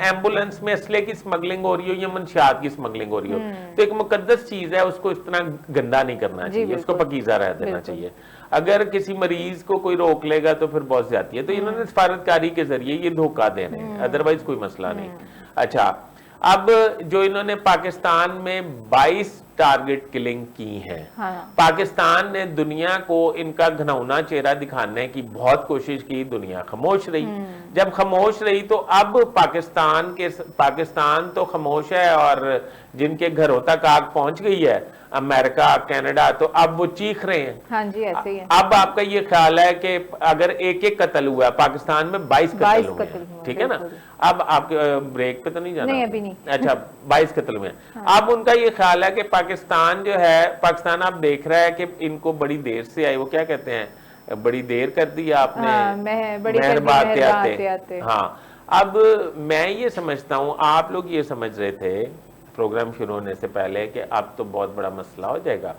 Ambulance में असले की स्मगलिंग हो रही हो या मंशियात की स्मगलिंग हो रही हो, तो एक मुकद्दस चीज है, उसको इस तरह गंदा नहीं करना चाहिए, उसको पकीजा रह देना चाहिए। अगर किसी मरीज को कोई रोक लेगा तो फिर बहुत ज्यादा है। तो इन्होंने सफारतकारी के जरिए ये धोखा देने हैं, अदरवाइज कोई मसला नहीं। अच्छा, अब जो इन्होंने पाकिस्तान में 22 टारगेट किलिंग की है, पाकिस्तान ने दुनिया को इनका घनौना चेहरा दिखाने की बहुत कोशिश की, दुनिया खामोश रही। जब खामोश रही तो अब पाकिस्तान तो खामोश है, और जिनके घरों तक आग पहुंच गई है, अमेरिका, कनाडा, तो अब वो चीख रहे हैं। हाँ जी, ऐसे ही है। अब आपका ये ख्याल है कि अगर एक एक कत्ल हुआ, पाकिस्तान में 22 कत्ल हुए, ठीक है ना। अब आपके ब्रेक पे तो नहीं जाना? नहीं, अभी नहीं। अच्छा, 22 कत्ल हुए। अब उनका ये ख्याल है कि पाकिस्तान जो है, पाकिस्तान आप देख रहा है कि इनको बड़ी देर से आई, वो क्या कहते हैं, बड़ी देर कर दी आपने, मेहरबाते आते। हाँ, अब मैं ये समझता हूँ, आप लोग ये समझ रहे थे प्रोग्राम शुरू होने से पहले कि अब तो बहुत बड़ा मसला हो जाएगा।